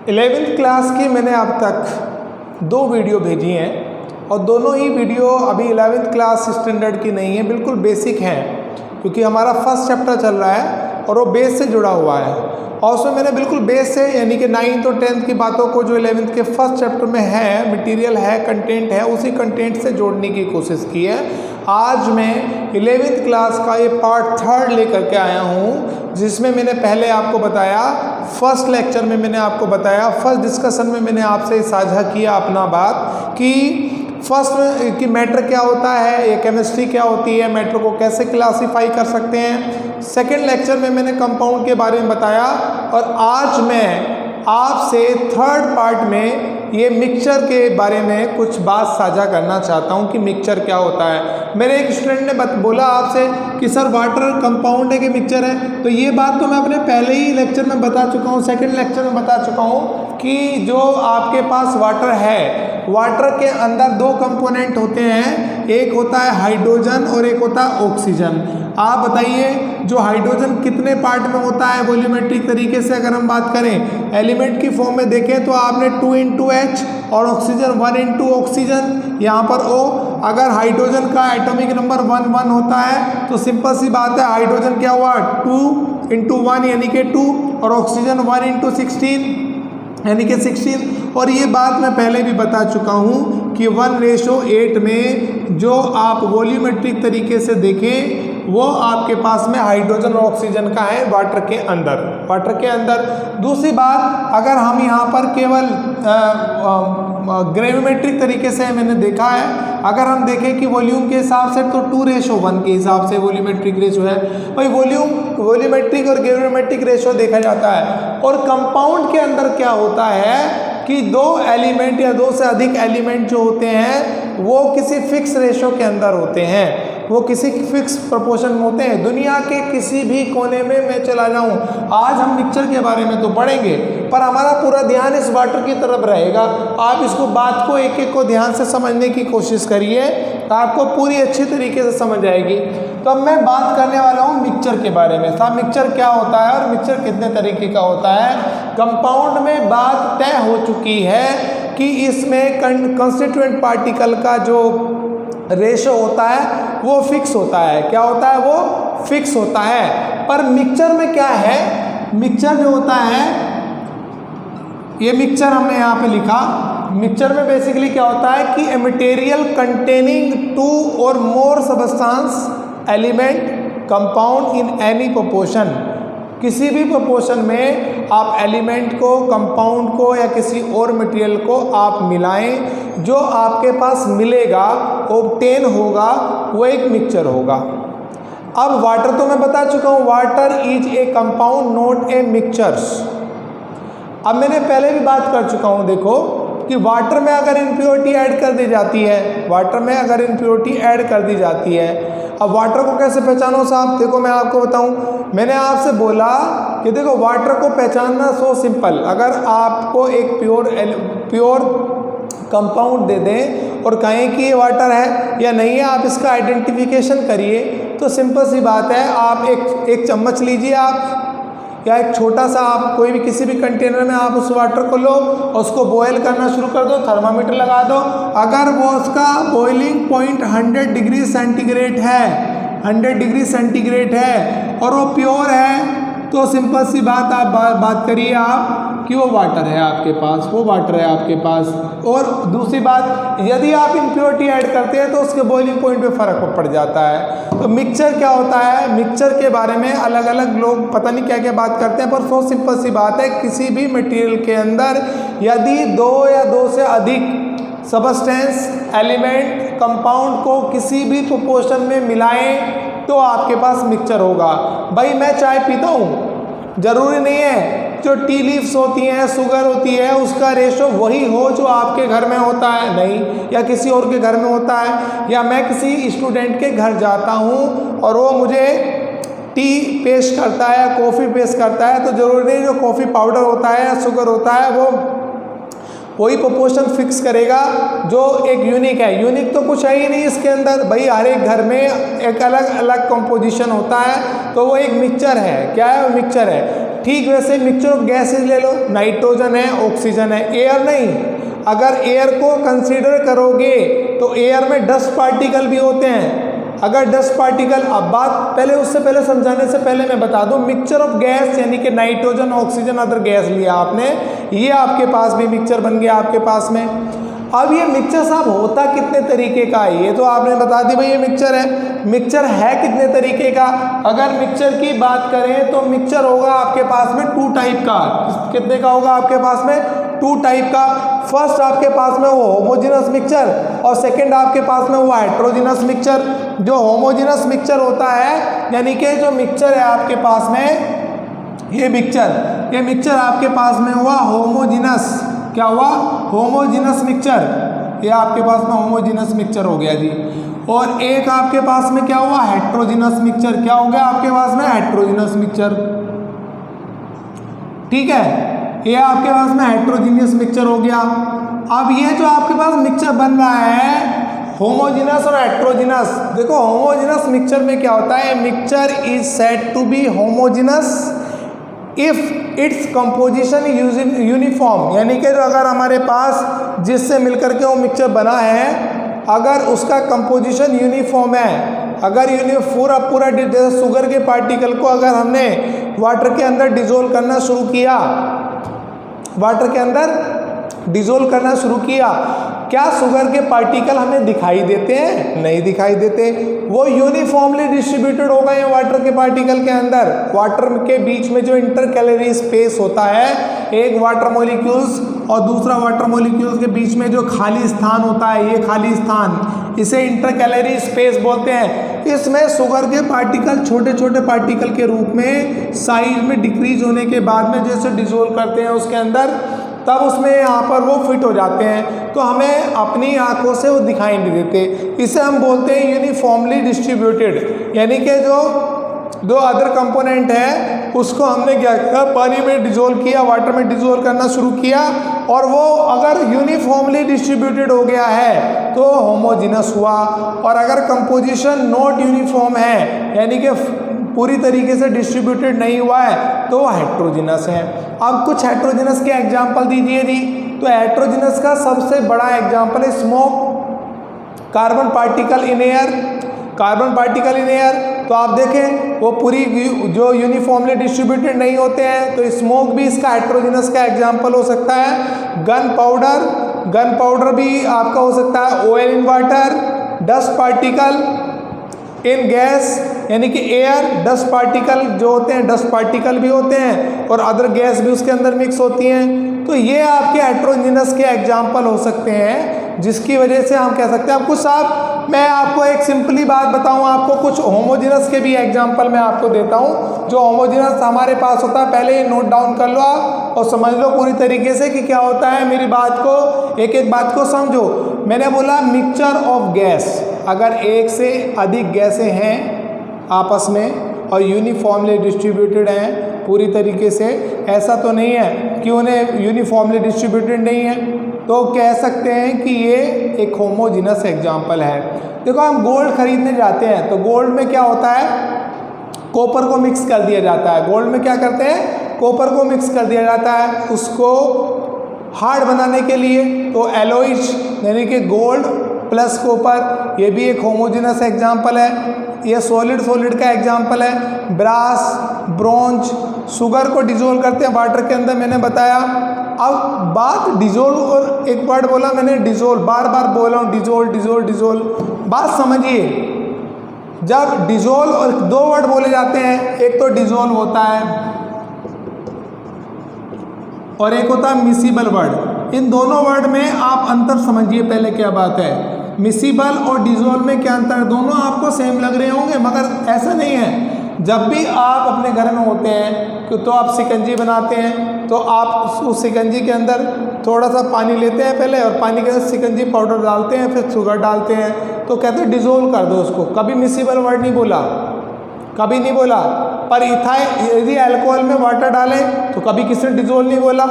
11th class की मैंने अब तक 2 वीडियो भेजी हैं और दोनों ही वीडियो अभी 11th क्लास स्टैंडर्ड की नहीं है, बिल्कुल बेसिक हैं, क्योंकि हमारा फर्स्ट चैप्टर चल रहा है और वो बेस से जुड़ा हुआ है। और उसमें मैंने बिल्कुल बेस से यानी कि 9th और 10th की बातों को जो 11th के फर्स्ट चैप्टर में है, मटेरियल है, कंटेंट है, उसी कंटेंट से जोड़ने की कोशिश की है। आज मैं 11th क्लास का ये पार्ट 3 लेकर के आया हूँ, जिसमें मैंने पहले आपको बताया, फर्स्ट लेक्चर में मैंने आपको बताया, फर्स्ट डिस्कशन में मैंने आपसे साझा किया अपना बात कि फर्स्ट कि मैटर क्या होता है, ये केमिस्ट्री क्या होती है, मैटर को कैसे क्लासीफाई कर सकते हैं। सेकेंड लेक्चर में मैंने कंपाउंड के बारे में बताया और आज मैं आपसे थर्ड पार्ट में ये मिक्सचर के बारे में कुछ बात साझा करना चाहता हूँ कि मिक्सचर क्या होता है। मेरे एक स्टूडेंट ने बोला आपसे कि सर वाटर कंपाउंड है कि मिक्सचर है, तो ये बात तो मैं अपने पहले ही लेक्चर में बता चुका हूँ, सेकंड लेक्चर में बता चुका हूँ कि जो आपके पास वाटर है, वाटर के अंदर 2 कंपोनेंट होते हैं, एक होता है हाइड्रोजन और एक होता है ऑक्सीजन। आप बताइए जो हाइड्रोजन कितने पार्ट में होता है वॉल्यूमेट्रिक तरीके से अगर हम बात करें, एलिमेंट की फॉर्म में देखें तो आपने 2 into H और ऑक्सीजन 1 into ऑक्सीजन, यहाँ पर O। अगर हाइड्रोजन का एटॉमिक नंबर 1 होता है तो सिंपल सी बात है, हाइड्रोजन क्या हुआ 2 into 1 यानी कि 2 और ऑक्सीजन 1 into 16 यानी कि 16। और ये बात मैं पहले भी बता चुका हूँ कि 1:8 में जो आप वॉल्यूमेट्रिक तरीके से देखें वो आपके पास में हाइड्रोजन और ऑक्सीजन का है वाटर के अंदर। दूसरी बात, अगर हम यहाँ पर केवल ग्रेविमेट्रिक तरीके से मैंने देखा है, अगर हम देखें कि वॉल्यूम के हिसाब से तो 2:1 के हिसाब से वॉल्यूमेट्रिक रेशो है भाई। वॉल्यूमेट्रिक और ग्रेविमेट्रिक रेशो देखा जाता है। और कंपाउंड के अंदर क्या होता है कि 2 एलिमेंट या 2 से अधिक एलिमेंट जो होते हैं वो किसी फिक्स रेशो के अंदर होते हैं, वो किसी फिक्स प्रोपोर्शन में होते हैं। दुनिया के किसी भी कोने में मैं चला जाऊं, आज हम मिक्सचर के बारे में तो पढ़ेंगे पर हमारा पूरा ध्यान इस वाटर की तरफ रहेगा। आप इसको बात को एक को ध्यान से समझने की कोशिश करिए, आपको पूरी अच्छी तरीके से समझ आएगी। तो अब मैं बात करने वाला हूँ मिक्सचर के बारे में। साहब मिक्सचर क्या होता है और मिक्सचर कितने तरीके का होता है। कंपाउंड में बात तय हो चुकी है कि इसमें कंस्टिट्यूएंट पार्टिकल का जो रेशो होता है वो फिक्स होता है। क्या होता है? वो फिक्स होता है। पर मिक्सचर में क्या है, मिक्सचर जो होता है, ये मिक्सचर हमने यहाँ पे लिखा, मिक्सचर में बेसिकली क्या होता है कि ए मटेरियल कंटेनिंग 2 और more substance element compound in any proportion. किसी भी प्रोपोर्शन में आप एलिमेंट को, कंपाउंड को या किसी और मटेरियल को आप मिलाएं, जो आपके पास मिलेगा, ऑब्टेन होगा, वो एक मिक्सचर होगा। अब वाटर तो मैं बता चुका हूँ, water is a compound not a mixtures. अब मैंने पहले भी बात कर चुका हूँ, देखो कि वाटर में अगर इम्प्योरिटी ऐड कर दी जाती है, वाटर में अगर इम्प्योरिटी ऐड कर दी जाती है, अब वाटर को कैसे पहचानो साहब? देखो मैं आपको बताऊं, मैंने आपसे बोला कि देखो वाटर को पहचानना सो सिंपल। अगर आपको एक प्योर कंपाउंड दे दें और कहें कि ये वाटर है या नहीं है, आप इसका आइडेंटिफिकेशन करिए, तो सिंपल सी बात है, आप एक चम्मच लीजिए आप, या एक छोटा सा आप कोई भी किसी भी कंटेनर में आप उस वाटर को लो और उसको बॉयल करना शुरू कर दो, थर्मामीटर लगा दो। अगर वो उसका बॉइलिंग पॉइंट 100 डिग्री सेंटीग्रेड है, 100 डिग्री सेंटीग्रेड है और वो प्योर है, तो सिंपल सी बात आप बात करिए आप कि वो वाटर है आपके पास, वो वाटर है आपके पास। और दूसरी बात, यदि आप इम्प्योरिटी ऐड करते हैं तो उसके बॉइलिंग पॉइंट पे फ़र्क पड़ जाता है। तो मिक्सचर क्या होता है, मिक्सचर के बारे में अलग अलग लोग पता नहीं क्या क्या बात करते हैं, पर सो सिंपल सी बात है, किसी भी मटेरियल के अंदर यदि 2 या 2 से अधिक सब्सटेंस एलिमेंट कंपाउंड को किसी भी प्रोपोर्शन में मिलाएं तो आपके पास मिक्सचर होगा। भाई मैं चाय पीता हूँ, ज़रूरी नहीं है जो टी लीव्स होती हैं, शुगर होती है, उसका रेशो वही हो जो आपके घर में होता है, नहीं, या किसी और के घर में होता है। या मैं किसी स्टूडेंट के घर जाता हूँ और वो मुझे टी पेश करता है, कॉफ़ी पेश करता है, तो ज़रूरी नहीं जो कॉफ़ी पाउडर होता है या शुगर होता है वो वही प्रोपोर्शन फिक्स करेगा जो एक यूनिक है। यूनिक तो कुछ है ही नहीं इसके अंदर, भाई हर एक घर में एक अलग अलग कंपोजिशन होता है, तो वो एक मिक्सचर है। क्या है? वो मिक्सचर है। ठीक वैसे मिक्सचर ऑफ गैसेज ले लो, नाइट्रोजन है, ऑक्सीजन है, एयर नहीं। अगर एयर को कंसीडर करोगे तो एयर में डस्ट पार्टिकल भी होते हैं। अगर डस्ट पार्टिकल, अब बात पहले उससे पहले समझाने से पहले मैं बता दूं, मिक्सचर ऑफ गैस यानी कि नाइट्रोजन, ऑक्सीजन, अदर गैस लिया आपने, ये आपके पास भी मिक्सचर बन गया आपके पास में। अब ये मिक्सचर साहब होता कितने तरीके का है, ये तो आपने बता दी भाई ये मिक्सचर है। मिक्सचर है कितने तरीके का, अगर मिक्सचर की बात करें तो मिक्सचर होगा आपके पास में 2 टाइप का। कितने का होगा आपके पास में? 2 टाइप का। फर्स्ट आपके पास में वो होमोजेनस मिक्सचर और सेकंड आपके पास में वो हेट्रोजेनस मिक्सचर। जो होमोजेनस मिक्सचर होता है यानी कि जो मिक्सचर है आपके पास में, ये मिक्सचर आपके पास में हुआ होमोजेनस। क्या हुआ? Homogeneous mixture. ये आपके पास में होमोजेनस मिक्सचर हो गया जी। और एक आपके पास में क्या हुआ? Heterogeneous mixture. क्या हो गया आपके पास में? Heterogeneous mixture. ठीक है, ये आपके पास में हेट्रोजीनियस मिक्सचर हो गया। अब ये जो आपके पास मिक्सचर बन रहा है होमोजेनस और हेट्रोजेनस, देखो होमोजेनस मिक्सचर में क्या होता है, mixture is said to be homogeneous if its composition uniform, यानी कि जो अगर हमारे पास जिससे मिलकर के वो मिक्सचर बना है अगर उसका कंपोजिशन यूनिफॉर्म है, अगर पूरा जैसे शुगर के पार्टिकल को अगर हमने वाटर के अंदर डिजोल्व करना शुरू किया, वाटर के अंदर डिजोल्व करना शुरू किया, क्या शुगर के पार्टिकल हमें दिखाई देते हैं? नहीं दिखाई देते। वो यूनिफॉर्मली डिस्ट्रीब्यूटेड हो गए हैं वाटर के पार्टिकल के अंदर। वाटर के बीच में जो इंटरकैलरी स्पेस होता है, एक वाटर मॉलिक्यूल्स और दूसरा वाटर मॉलिक्यूल्स के बीच में जो खाली स्थान होता है, ये खाली स्थान, इसे इंटरकैलरी स्पेस बोलते हैं। इसमें शुगर के पार्टिकल छोटे छोटे पार्टिकल के रूप में साइज में डिक्रीज होने के बाद में जैसे डिजोल्व करते हैं उसके अंदर, तब उसमें यहाँ पर वो फिट हो जाते हैं, तो हमें अपनी आंखों से वो दिखाई नहीं देते। इसे हम बोलते हैं यूनिफॉर्मली डिस्ट्रीब्यूटेड, यानी कि जो अदर कंपोनेंट है उसको हमने क्या किया, पानी में डिजोल्व किया, वाटर में डिजोल्व करना शुरू किया, और वो अगर यूनिफॉर्मली डिस्ट्रीब्यूटेड हो गया है तो होमोजेनस हुआ, और अगर कंपोजिशन नॉट यूनिफॉर्म है यानी कि पूरी तरीके से डिस्ट्रीब्यूटेड नहीं हुआ है तो वह हेट्रोजेनस है। अब कुछ हेट्रोजेनस के एग्जाम्पल दीजिए जी। तो हेट्रोजेनस का सबसे बड़ा एग्जाम्पल है smoke, carbon particle in air. Carbon particle in air तो आप देखें वो पूरी जो यूनिफॉर्मली डिस्ट्रीब्यूटेड नहीं होते हैं, तो स्मोक भी इसका हेट्रोजेनस का एग्जाम्पल हो सकता है। गन पाउडर भी आपका हो सकता है। Oil in water, dust particle in gas यानी कि एयर, डस्ट पार्टिकल जो होते हैं, डस्ट पार्टिकल भी होते हैं और अदर गैस भी उसके अंदर मिक्स होती हैं। तो ये आपके हेट्रोजेनस के एग्जाम्पल हो सकते हैं, जिसकी वजह से हम कह सकते हैं। अब कुछ साहब मैं आपको एक सिंपली बात बताऊं, आपको कुछ होमोजेनस के भी एग्जाम्पल मैं आपको देता हूं। जो होमोजेनस हमारे पास होता है, पहले ये नोट डाउन कर लो आप और समझ लो पूरी तरीके से कि क्या होता है। मेरी बात को एक एक बात को समझो। मैंने बोला मिक्सचर ऑफ गैस, अगर एक से अधिक गैसें हैं आपस में और यूनिफॉर्मली डिस्ट्रीब्यूटेड हैं पूरी तरीके से, ऐसा तो नहीं है कि उन्हें यूनिफॉर्मली डिस्ट्रीब्यूटेड नहीं है, तो कह सकते हैं कि ये एक होमोजेनस एग्जाम्पल है। देखो हम गोल्ड खरीदने जाते हैं तो गोल्ड में क्या होता है, कॉपर को मिक्स कर दिया जाता है। गोल्ड में क्या करते हैं, कॉपर को मिक्स कर दिया जाता है उसको हार्ड बनाने के लिए। तो एलॉयज यानी कि गोल्ड प्लस कॉपर, ये भी एक होमोजेनस एग्जाम्पल है। ये सॉलिड का एग्जाम्पल है। ब्रास, ब्रोंज, शुगर को डिजोल्व करते हैं वाटर के अंदर, मैंने बताया। अब बात डिजोल्व, और एक वर्ड बोला मैंने डिजोल्व, बार बार बोल रहा हूँ डिजोल्व। बात समझिए, जब डिजोल्व और 2 वर्ड बोले जाते हैं, एक तो डिजोल्व होता है और एक होता है मिसिबल वर्ड। इन दोनों वर्ड में आप अंतर समझिए पहले क्या बात है। मिसिबल और डिजोल्व में क्या अंतर है, दोनों आपको सेम लग रहे होंगे मगर ऐसा नहीं है। जब भी आप अपने घर में होते हैं तो आप शिकंजी बनाते हैं, तो आप उस शिकंजी के अंदर थोड़ा सा पानी लेते हैं पहले, और पानी के अंदर शिकंजी पाउडर डालते हैं, फिर शुगर डालते हैं, तो कहते हैं डिजोल्व कर दो उसको। कभी मिसिबल वर्ड नहीं बोला, कभी नहीं बोला। पर इथाइल यदि अल्कोहल में वाटर डालें तो कभी किसी ने डिजोल्व नहीं बोला।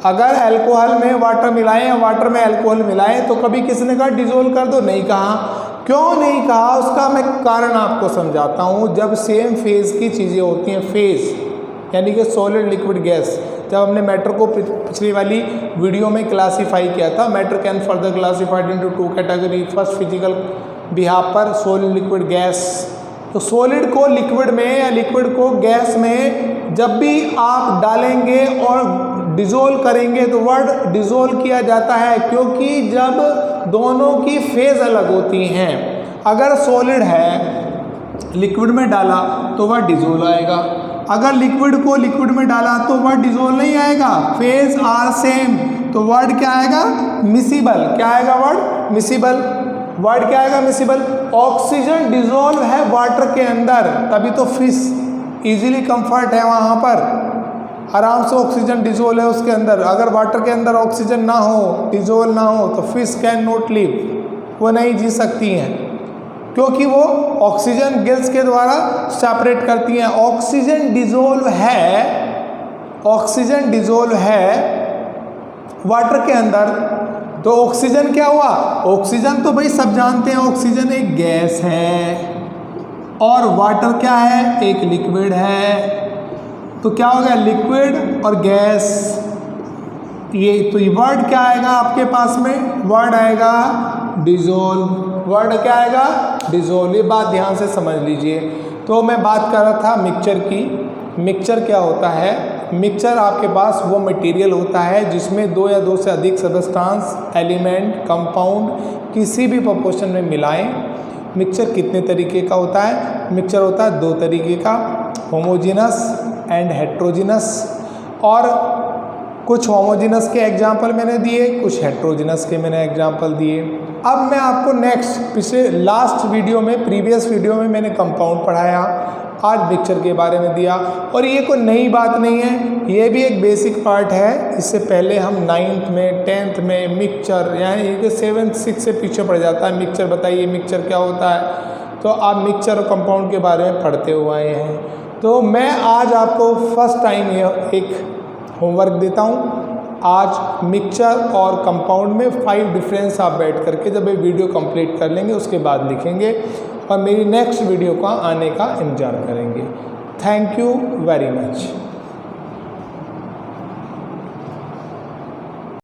अगर अल्कोहल में वाटर मिलाएं या वाटर में अल्कोहल मिलाएं तो कभी किसी ने कहा डिजोल्व कर दो, नहीं कहा। क्यों नहीं कहा, उसका मैं कारण आपको समझाता हूँ। जब सेम फेज की चीज़ें होती हैं, फेज यानी कि सॉलिड लिक्विड गैस। जब हमने मैटर को पिछली वाली वीडियो में क्लासीफाई किया था, matter can further classified into 2 category. First physical behalf पर सॉलिड लिक्विड गैस। तो सॉलिड को लिक्विड में या लिक्विड को गैस में जब भी आप डालेंगे और डिज़ोल्व करेंगे तो वर्ड डिज़ोल्व किया जाता है, क्योंकि जब दोनों की फेज अलग होती हैं। अगर सॉलिड है लिक्विड में डाला तो वह डिज़ोल्व आएगा, अगर लिक्विड को लिक्विड में डाला तो वर्ड डिज़ोल्व नहीं आएगा, फेज आर सेम। तो वर्ड क्या आएगा? मिसिबल। क्या आएगा वर्ड? मिसिबल। वर्ड क्या आएगा? मिसिबल। ऑक्सीजन डिज़ोल्व है वाटर के अंदर, तभी तो फिश इजीली कंफर्ट है, वहाँ पर आराम से ऑक्सीजन डिज़ोल्व है उसके अंदर। अगर वाटर के अंदर ऑक्सीजन ना हो, डिज़ोल्व ना हो, तो फिश कैन नॉट लिव, वो नहीं जी सकती हैं, क्योंकि वो ऑक्सीजन गिल्स के द्वारा सेपरेट करती हैं। ऑक्सीजन डिज़ोल्व है, ऑक्सीजन डिज़ोल्व है वाटर के अंदर, तो ऑक्सीजन क्या हुआ? ऑक्सीजन तो भाई सब जानते हैं, ऑक्सीजन एक गैस है और वाटर क्या है? एक लिक्विड है। तो क्या हो गया? लिक्विड और गैस। ये तो ये वर्ड क्या आएगा आपके पास में? वर्ड आएगा डिज़ोल्व। वर्ड क्या आएगा? डिज़ोल्व। ये बात ध्यान से समझ लीजिए। तो मैं बात कर रहा था मिक्सचर की। मिक्सचर क्या होता है? मिक्सचर आपके पास वो मटेरियल होता है जिसमें 2 या 2 से अधिक सब्सटेंस, एलिमेंट, कंपाउंड किसी भी प्रोपोर्शन में मिलाएं। मिक्सचर कितने तरीके का होता है? मिक्सचर होता है 2 तरीके का, होमोजेनस एंड हेट्रोजेनस। और कुछ होमोजेनस के एग्जाम्पल मैंने दिए, कुछ हेट्रोजेनस के मैंने एग्जाम्पल दिए। अब मैं आपको नेक्स्ट पिछले लास्ट वीडियो में, प्रीवियस वीडियो में मैंने कंपाउंड पढ़ाया, आज मिक्सचर के बारे में दिया। और ये कोई नई बात नहीं है, ये भी एक बेसिक पार्ट है। इससे पहले हम 9th में, 10th में मिक्सचर, यानी कि 7th 6 से पीछे पड़ जाता है। मिक्सचर बताइए मिक्सचर क्या होता है, तो आप मिक्सचर और कंपाउंड के बारे में पढ़ते हुए आए हैं। तो मैं आज आपको फर्स्ट टाइम एक होमवर्क देता हूँ। आज मिक्सचर और कंपाउंड में 5 डिफरेंस आप बैठ करके जब ये वीडियो कंप्लीट कर लेंगे उसके बाद लिखेंगे और मेरी नेक्स्ट वीडियो का आने का इंतजार करेंगे। Thank you very much.